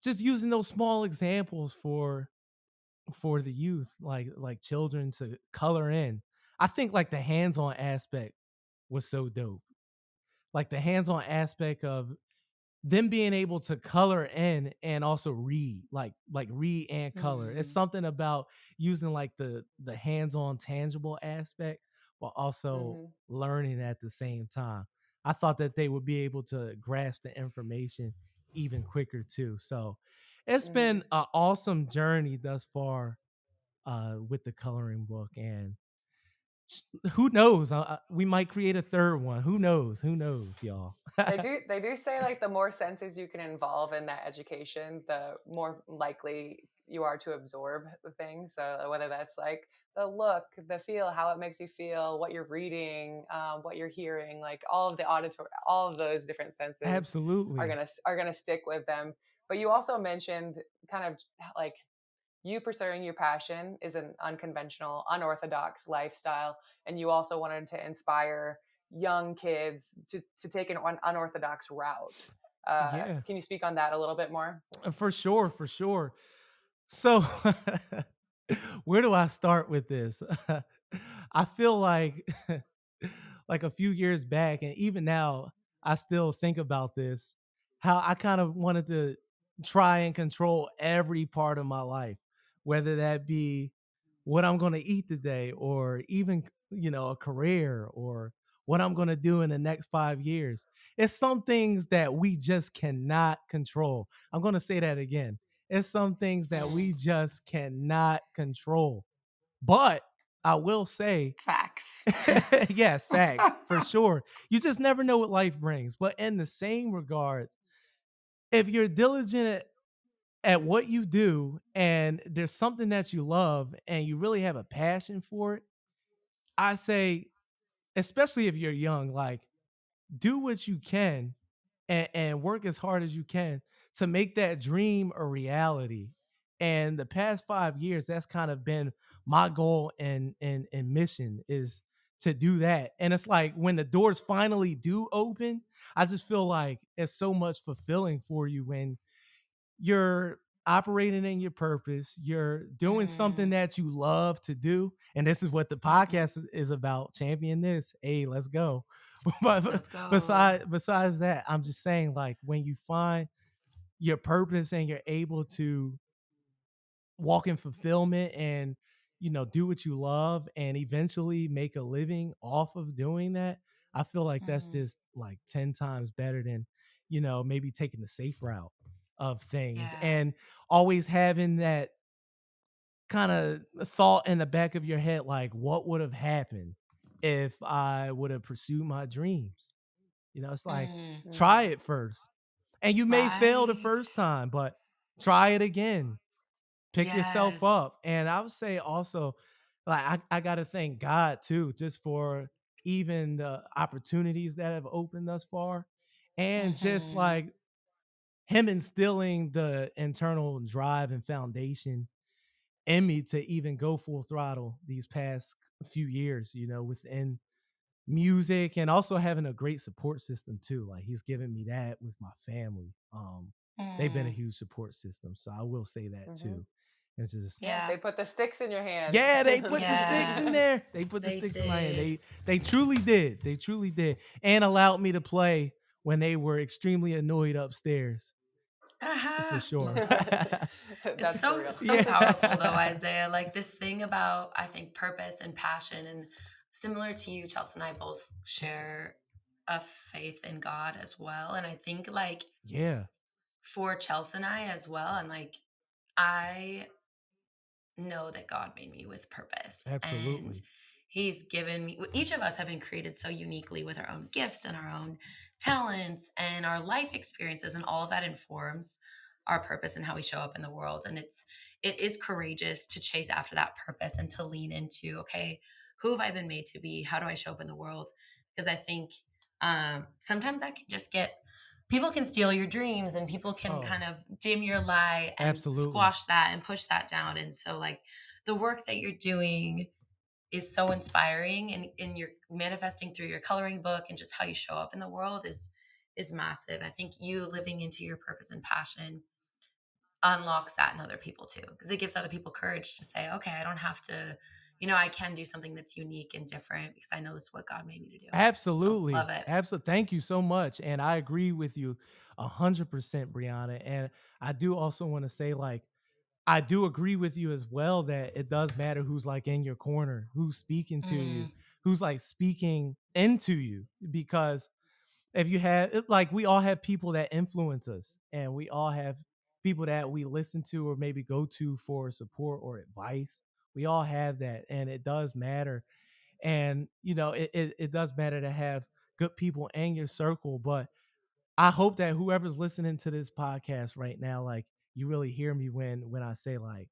just using those small examples for the youth, like children to color in. I think like the hands-on aspect was so dope. Like the hands-on aspect of them being able to color in and also read, like read and color. It's Mm, something about using like the hands-on tangible aspect while also mhm, learning at the same time. I thought that they would be able to grasp the information even quicker too. So it's been mhm. an awesome journey thus far with the coloring book, and who knows? We might create a third one. Who knows? Who knows, y'all? They do say, like, the more senses you can involve in that education, the more likely you are to absorb the things. So whether that's like the look, the feel, how it makes you feel, what you're reading, what you're hearing, like all of the auditory, all of those different senses Absolutely. are gonna stick with them. But you also mentioned kind of like you pursuing your passion is an unconventional, unorthodox lifestyle, and you also wanted to inspire young kids to take an unorthodox route. Yeah. Can you speak on that a little bit more? For sure, for sure. So, where do I start with this? I feel like like a few years back and even now I still think about this, how I kind of wanted to try and control every part of my life, whether that be what I'm going to eat today or even, a career or what I'm going to do in the next 5 years. It's some things that we just cannot control. I'm going to say that again. It's some things that Mm, we just cannot control. But I will say, facts. yes, facts for sure. You just never know what life brings. But in the same regards, if you're diligent at what you do and there's something that you love and you really have a passion for it, I say, especially if you're young, like do what you can and work as hard as you can to make that dream a reality. And the past 5 years, that's kind of been my goal and mission is to do that. And it's like when the doors finally do open, I just feel like it's so much fulfilling for you when you're operating in your purpose, you're doing something Mm, that you love to do. And this is what the mhm. podcast is about. Champion this. Hey, let's go. But Let's go. besides that, I'm just saying, like, when you find your purpose and you're able to walk in fulfillment and do what you love and eventually make a living off of doing that, I feel like that's Mhm. just like 10 times better than maybe taking the safe route of things Yeah. and always having that kind of thought in the back of your head, like what would have happened if I would have pursued my dreams. It's like, Mm, try Mhm. it first, and you may fail the right. first time, but try it again, pick yourself Yes. up. And I would say also, like, I gotta thank God too, just for even the opportunities that have opened thus far. And just Mhm. like him instilling the internal drive and foundation in me to even go full throttle these past few years, within music and also having a great support system too. Like he's given me that with my family. They've been a Mm, huge support system. So I will say that Mhm. too. It's just Yeah, yeah. they put the sticks in your hand. yeah, they put the sticks in Yeah. there. They put the They sticks in my hand. did. They truly did. They truly did. And allowed me to play when they were extremely annoyed upstairs. for sure. It's That's so Brianna. powerful though, Yeah. Isaiah. Like this thing about I think purpose and passion, and similar to you, Chelsea and I both share a faith in God as well. And I think like Yeah, for Chelsea and I as well, and like I know that God made me with purpose, and absolutely. He's given me, each of us have been created so uniquely with our own gifts and our own talents and our life experiences, and all of that informs our purpose and how we show up in the world. And it is courageous to chase after that purpose and to lean into, okay, who have I been made to be? How do I show up in the world? Because I think sometimes that can just get people can steal your dreams, and people can Oh, kind of dim your light and absolutely. squash that and push that down. And so like the work that you're doing is so inspiring, and you're manifesting through your coloring book and just how you show up in the world is massive. I think you living into your purpose and passion unlocks that in other people too, because it gives other people courage to say, okay, I don't have to, I can do something that's unique and different because I know this is what God made me to do. So love Absolutely. it. Absolutely. Thank you so much. And I agree with you 100%, Brianna. And I do also want to say, like, I do agree with you as well that it does matter who's like in your corner, who's speaking to you, Mm, who's like speaking into you. Because if you have like we all have people that influence us, and we all have people that we listen to or maybe go to for support or advice. We all have that, and it does matter. And it does matter to have good people in your circle. But I hope that whoever's listening to this podcast right now, like, you really hear me when I say, like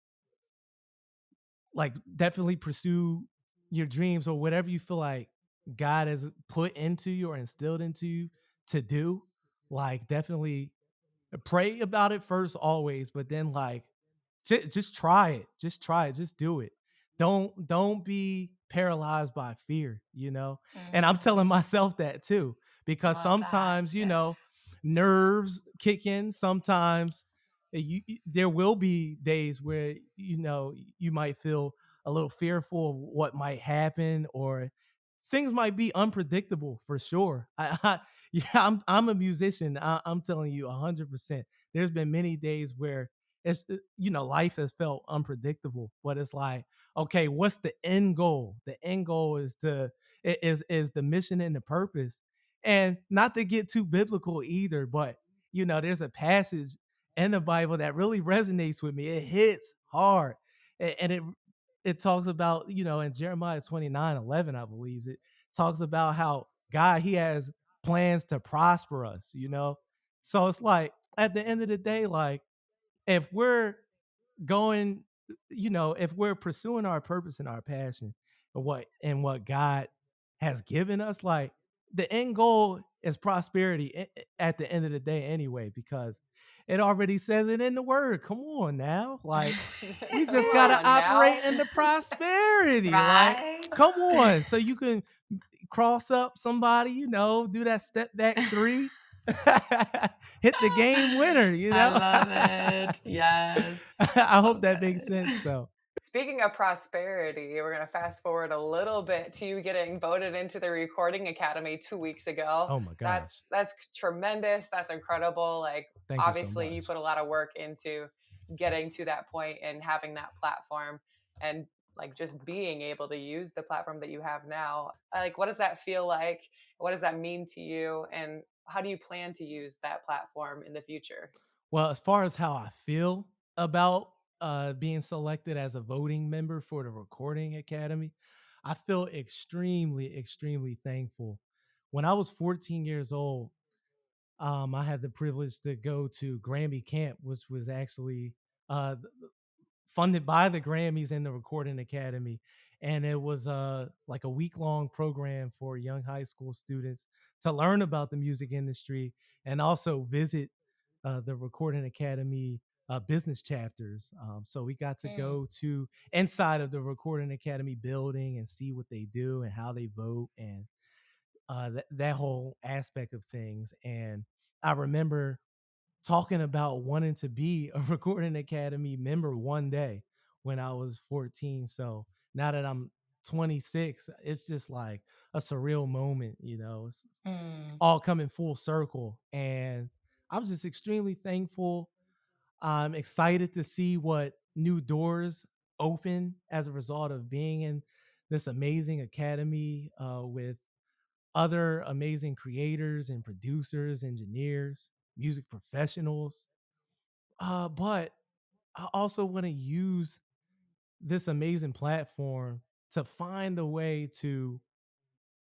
definitely pursue your dreams or whatever you feel like God has put into you or instilled into you to do. Like, definitely pray about it first always, but then, like, just try it. Just try it. Just do it. Don't be paralyzed by fear. And I'm telling mm, myself that too, because love that. sometimes, Yes. nerves kick in. Sometimes there will be days where you might feel a little fearful of what might happen, or things might be unpredictable for sure. Yeah, I'm a musician. I'm telling you 100%. There's been many days where life has felt unpredictable, but it's like, okay, what's the end goal? The end goal is the mission and the purpose. And not to get too biblical either, but there's a passage in the Bible that really resonates with me. It hits hard. And it talks about, in Jeremiah 29:11, I believe it talks about how God, he has plans to prosper us. So it's like, at the end of the day, like, if we're going, if we're pursuing our purpose and our passion and what God has given us, like, the end goal is prosperity at the end of the day anyway, because it already says it in the word. Come on now. Like, we Come just gotta on operate now. in the prosperity. Like, Right. come on. So you can cross up somebody, do that step back three, hit the game winner, I love it. Yes. I So hope that makes good. sense though. Speaking of prosperity, we're going to fast forward a little bit to you getting voted into the Recording Academy 2 weeks ago. Oh my gosh. That's tremendous. That's incredible. Like, Thank you so obviously, you much. put a lot of work into getting to that point and having that platform, and like just being able to use the platform that you have now. Like, what does that feel like? What does that mean to you? And how do you plan to use that platform in the future? Well, as far as how I feel about being selected as a voting member for the Recording Academy, I feel extremely, extremely thankful. When I was 14 years old, I had the privilege to go to Grammy Camp, which was actually uh, funded by the Grammys and the Recording Academy. And it was like a week long program for young high school students to learn about the music industry and also visit the Recording Academy business chapters. So we got to Mm, go to inside of the Recording Academy building and see what they do and how they vote, and that whole aspect of things. And I remember talking about wanting to be a Recording Academy member one day when I was 14. So now that I'm 26, it's just like a surreal moment. It's mm, all coming full circle. And I'm just extremely thankful. I'm excited to see what new doors open as a result of being in this amazing academy with other amazing creators and producers, engineers, music professionals. But I also want to use this amazing platform to find a way to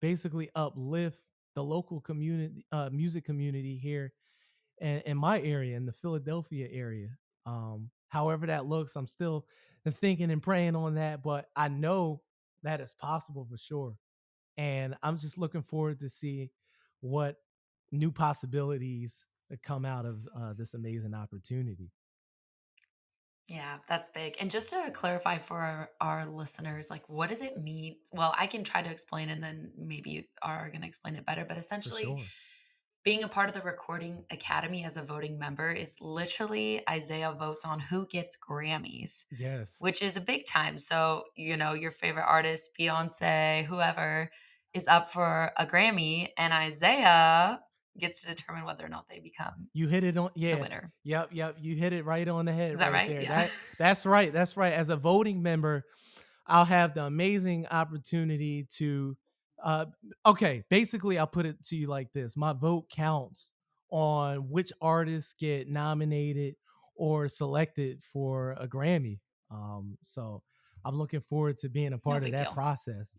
basically uplift the local community, music community here in my area, in the Philadelphia area. However that looks, I'm still thinking and praying on that, but I know that it's possible for sure. And I'm just looking forward to see what new possibilities that come out of this amazing opportunity. Yeah, that's big. And just to clarify for our listeners, like, what does it mean? Well, I can try to explain and then maybe you are going to explain it better. But For essentially, sure. being a part of the Recording Academy as a voting member is literally Isaiah votes on who gets Grammys, Yes. which is a big time. So, your favorite artist, Beyonce, whoever, is up for a Grammy, and Isaiah gets to determine whether or not they become You hit it on, the yeah. winner. Yep. You hit it right on the head Is that right right? there. Yeah. That's right. That's right. As a voting member, I'll have the amazing opportunity to uh okay, basically I'll put it to you like this. My vote counts on which artists get nominated or selected for a Grammy. So I'm looking forward to being a No part of big that deal. process.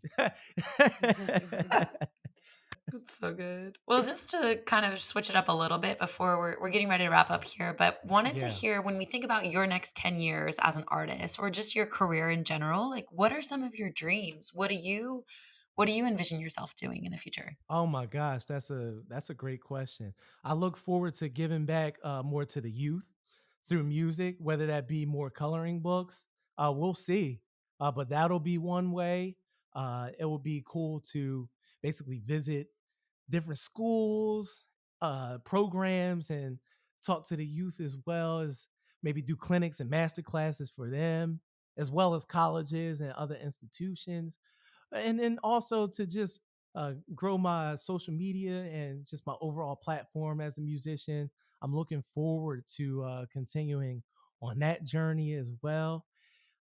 That's so good. Well, just to kind of switch it up a little bit before we're getting ready to wrap up here, but wanted to Yeah. hear when we think about your next 10 years as an artist or just your career in general, like what are some of your dreams? What do you envision yourself doing in the future? Oh my gosh, that's a great question. I look forward to giving back more to the youth through music, whether that be more coloring books. We'll see, but that'll be one way. It will be cool to basically visit different schools, programs, and talk to the youth as well as maybe do clinics and master classes for them, as well as colleges and other institutions, and then also to just grow my social media and just my overall platform as a musician. I'm looking forward to continuing on that journey as well.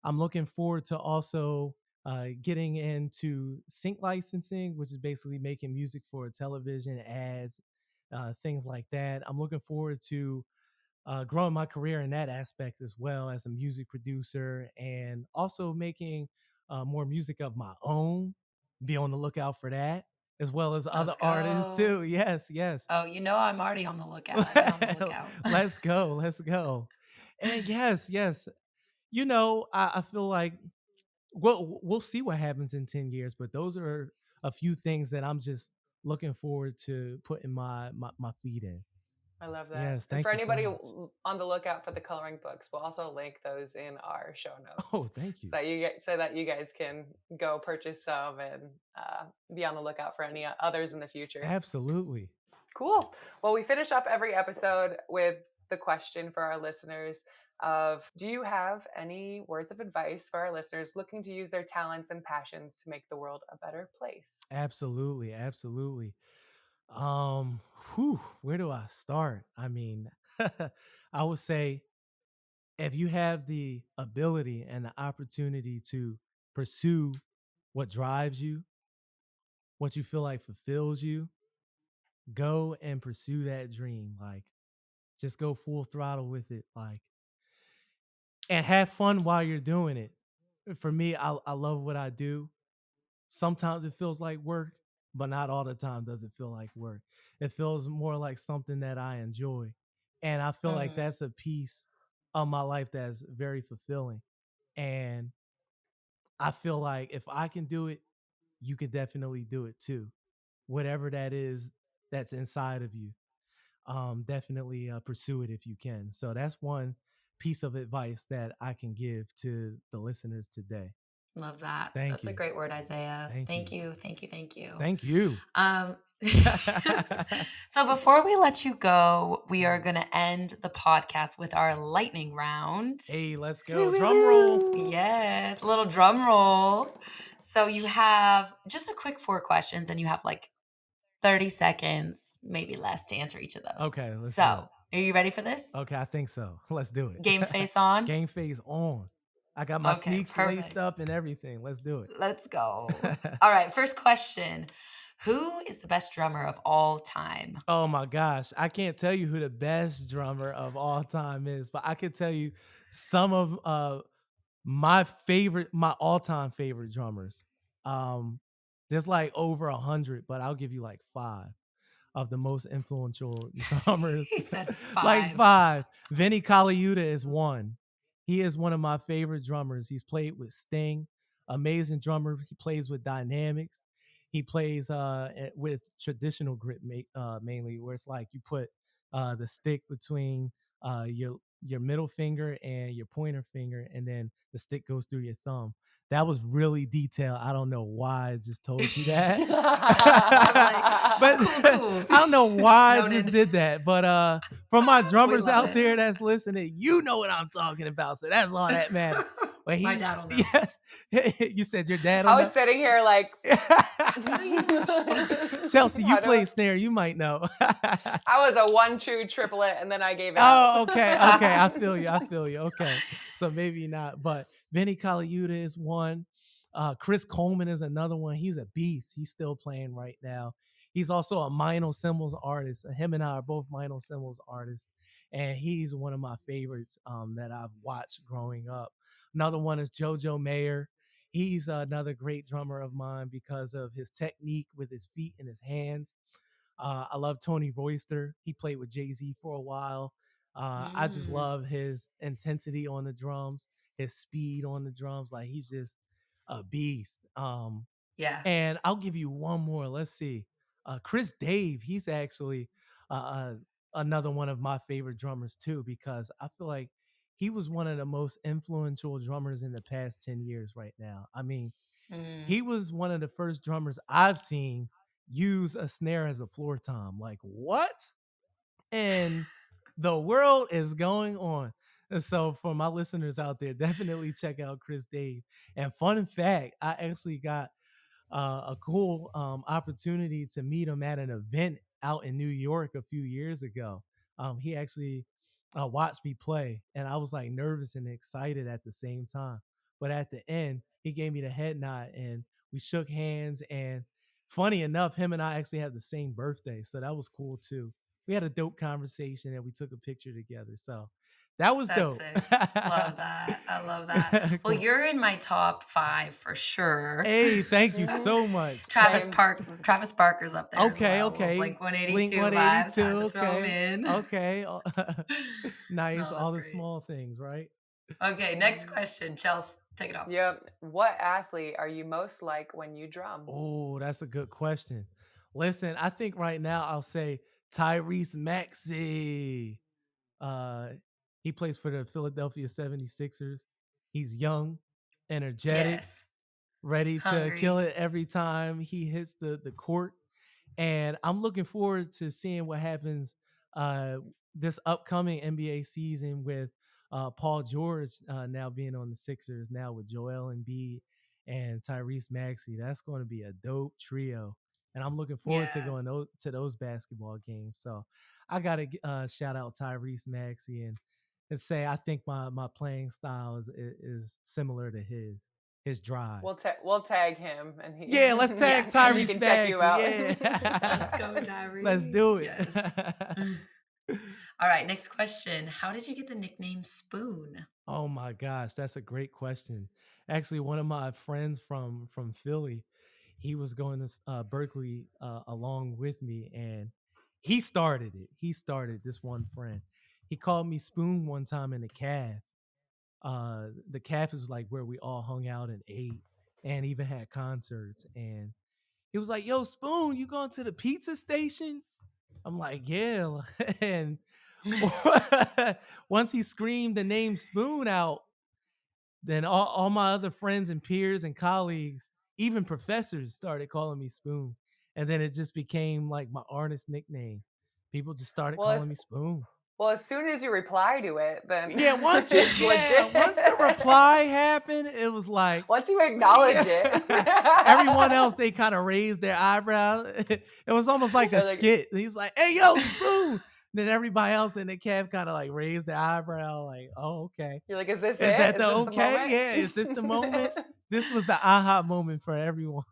I'm looking forward to also getting into sync licensing, which is basically making music for television, ads, things like that. I'm looking forward to growing my career in that aspect as well as a music producer and also making more music of my own. Be on the lookout for that, as well as other Let's artists go. too. Yes, yes. Oh, I'm already on the lookout. I've been on the lookout. Let's go. Let's go. And yes, yes. I feel like we'll see what happens in 10 years, but those are a few things that I'm just looking forward to putting my feet in. I love that. Yes, And for thank you so anybody much. on the lookout for the coloring books, we'll also link those in our show Oh, notes thank you. so that you guys can go purchase some and be on the lookout for any others in the future. Absolutely. Cool. Well, we finish up every episode with the question for our listeners of, do you have any words of advice for our listeners looking to use their talents and passions to make the world a better place? Absolutely, absolutely. Where do I start? I mean, I would say if you have the ability and the opportunity to pursue what drives you, what you feel like fulfills you, go and pursue that dream. Like, just go full throttle with it. Like, and have fun while you're doing it. For me, I love what I do. Sometimes it feels like work, but not all the time does it feel like work. It feels more like something that I enjoy. And I feel like Mhm. that's a piece of my life that's very fulfilling. And I feel like if I can do it, you can definitely do it too. Whatever that is that's inside of you, definitely pursue it if you can. So that's one piece of advice that I can give to the listeners today. Love that. Thank That's a you. great word, Isaiah. Thank Thank you. you. Thank you. Thank you. Thank you. Um, so before we let you go, we are going to end the podcast with our lightning round. Hey, let's Woo, go. woo, Drum roll. woo. Yes, a little drum roll. So you have just a quick 4 questions, and you have like 30 seconds, maybe less, to answer each of those. Okay, let's So, do it. are you ready for this? Okay, I think so. Let's do it. Game face on? Game phase on. I got my Okay, sneaks laced perfect. up and everything. Let's do Let's go. it. All right, first question. Who is the best drummer of all time? Oh my gosh. I can't tell you who the best drummer of all time is, but I can tell you some of my all-time favorite drummers. Um there's like over 100, but I'll give you like 5 of the most influential drummers. He said Like 5. 5. Vinny Colaiuta is one. He is one of my favorite drummers. He's played with Sting, amazing drummer. He plays with Dynamics. He plays with traditional grip mainly, where it's like you put the stick between your middle finger and your pointer finger, and then the stick goes through your thumb. That was really detailed. I don't know why I just told you that. I'm like, But cool. I don't know why I just Noted. did that. But for my drummers love out it. there that's listening, you know what I'm talking about. So that's all that matters. But My dad will know. yes, you said your dad I will was know. sitting here like, Chelsea, you I play don't- snare, you might know. I was a 1-2 triplet, and then I gave it Oh, up. okay. I feel you. Okay. So maybe not. But Vinny Colaiuta is one. Chris Coleman is another one. He's a beast. He's still playing right now. He's also a Minor Symbols artist. Him and I are both Minor Symbols artists. And he's one of my favorites that I've watched growing up. Another one is JoJo Mayer. He's another great drummer of mine because of his technique with his feet and his hands. I love Tony Royster. He played with Jay-Z for a while. I just love his intensity on the drums, his speed on the drums. Like he's just a beast. Yeah. And I'll give you one more. Let's see. Chris Dave, he's actually uh, another one of my favorite drummers too, because I feel like he was one of the most influential drummers in the past 10 years right now. I mean, Mm. he was one of the first drummers I've seen use a snare as a floor tom. Like, what? And the world is going on. And so, for my listeners out there, definitely check out Chris Dave. And fun fact, I actually got a cool opportunity to meet him at an event out in New York a few years ago. He actually watched me play, and I was like nervous and excited at the same time. But at the end, he gave me the head nod, and we shook hands. And funny enough, him and I actually have the same birthday, so that was cool too. We had a dope conversation, and we took a picture together. So that was That's dope. sick. Love that. I love that. Well, Cool. you're in my top 5 for sure. Hey, thank you so much. Travis Same. Travis Barker's up there Okay, as well. okay. Blink Blink 182 vibes. 182. Had to throw them Okay. in. Okay. Nice. No, All that's the great. small things, right? Okay, next question. Chelsea, take it off. Yep. What athlete are you most like when you drum? Oh, that's a good question. Listen, I think right now I'll say Tyrese Maxey. Uh, he plays for the Philadelphia 76ers. He's young, energetic, Yes. ready to kill Hungry. it every time he hits the court. And I'm looking forward to seeing what happens uh, this upcoming NBA season with Paul George now being on the Sixers, now with Joel Embiid and Tyrese Maxey. That's going to be a dope trio. And I'm looking forward to Yeah. going to those basketball games. So I got to shout out Tyrese Maxey and say I think my playing style is similar to his drive. We'll tag him, and he Yeah, let's tag Yeah. and he Tyrese can check you Maxey. out. Yeah. Let's go, Tyrese. Let's do it. Yes. All right, next question. How did you get the nickname Spoon? Oh my gosh, that's a great question. Actually, one of my friends from Philly, he was going to Berkeley along with me, and he started it. He started this one friend. He called me Spoon one time in the calf. The calf is like where we all hung out and ate, and even had concerts. And he was like, "Yo, Spoon, you going to the pizza station?" I'm like, "Yeah." And once he screamed the name Spoon out, then all my other friends and peers and colleagues, even professors, started calling me Spoon. And then it just became like my artist nickname. People just started Well, calling me Spoon. Well, as soon as you reply to it, then Yeah, once the reply happened, it was like once you acknowledge it. Everyone else, they kind of raised their eyebrow. It was almost like a skit. He's like, "Hey, yo, Spoon." Then everybody else in the cab kind of like raised their eyebrow, like, "Oh, okay." You're like, "Is this Is it? that Is the this okay? moment? Yeah, is this the moment? This was the aha moment for everyone.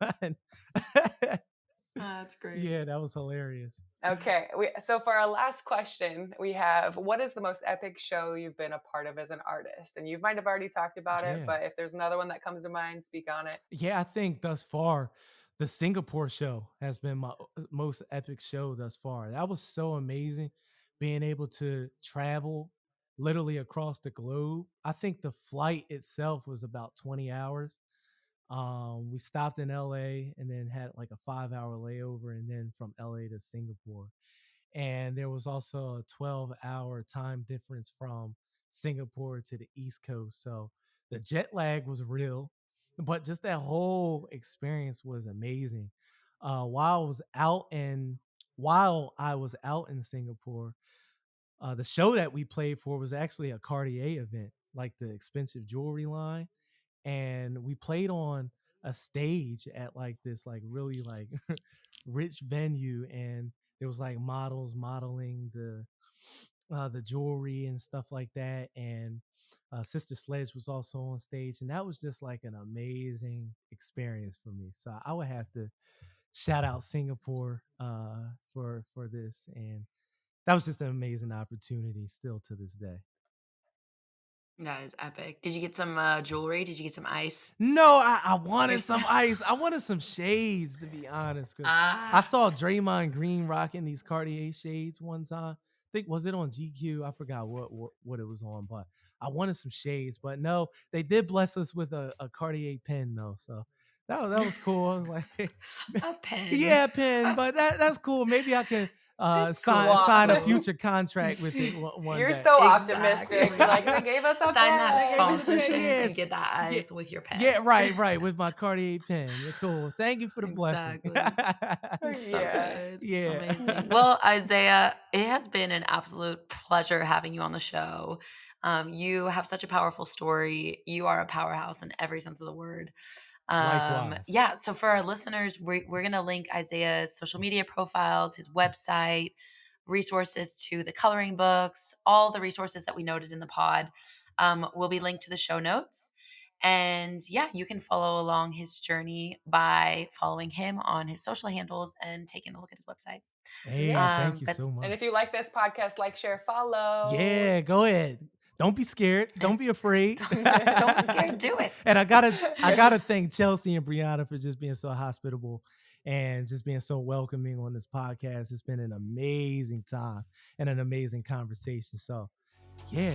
That's great. Yeah, that was hilarious. Okay. So for our last question, we have, what is the most epic show you've been a part of as an artist? And you might have already talked about it, Yeah. but if there's another one that comes to mind, speak on it. Yeah, I think thus far, the Singapore show has been my most epic show thus far. That was so amazing, being able to travel literally across the globe. I think the flight itself was about 20 hours. We stopped in LA and then had like a 5 hour layover, and then from LA to Singapore. And there was also a 12-hour time difference from Singapore to the East Coast. So the jet lag was real, but just that whole experience was amazing. While I was out in Singapore, the show that we played for was actually a Cartier event, like the expensive jewelry line, and we played on a stage at like this like really like rich venue, and there was like models modeling the jewelry and stuff like that, and Sister Sledge was also on stage, and that was just like an amazing experience for me. So I would have to shout out Singapore for this, and that was just an amazing opportunity still to this day. That is epic. Did you get some jewelry? Did you get some ice? No, I wanted some Yourself? ice. I wanted some shades, to be honest, because I saw Draymond Green rocking these Cartier shades one time. I think, was it on GQ? I forgot what it was on, but I wanted some shades. But no, they did bless us with a Cartier pen though, so that was cool. I was like, a pen. yeah, pen, but that's cool. Maybe I can It's sign a cool. future contract with it one You're day. so Exactly. optimistic. Like, they gave us a Sign pen. that They gave us a sponsorship pen. Yes. and get that ice with your pen. Yeah, right, with my Cartier pen. Yeah, cool. Thank you for the blessing. So Yeah. good. Yeah. Amazing. Well, Isaiah, it has been an absolute pleasure having you on the show. You have such a powerful story. You are a powerhouse in every sense of the word. Likewise. Yeah. So for our listeners, we're going to link Isaiah's social media profiles, his website, resources to the coloring books, all the resources that we noted in the pod will be linked to the show notes. And yeah, you can follow along his journey by following him on his social handles and taking a look at his website. Hey, thank you so much. And if you like this podcast, like, share, follow. Yeah, go ahead. Don't be scared. Don't be afraid. Don't be scared. Do it. And I gotta thank Chelsea and Brianna for just being so hospitable and just being so welcoming on this podcast. It's been an amazing time and an amazing conversation. So, yeah.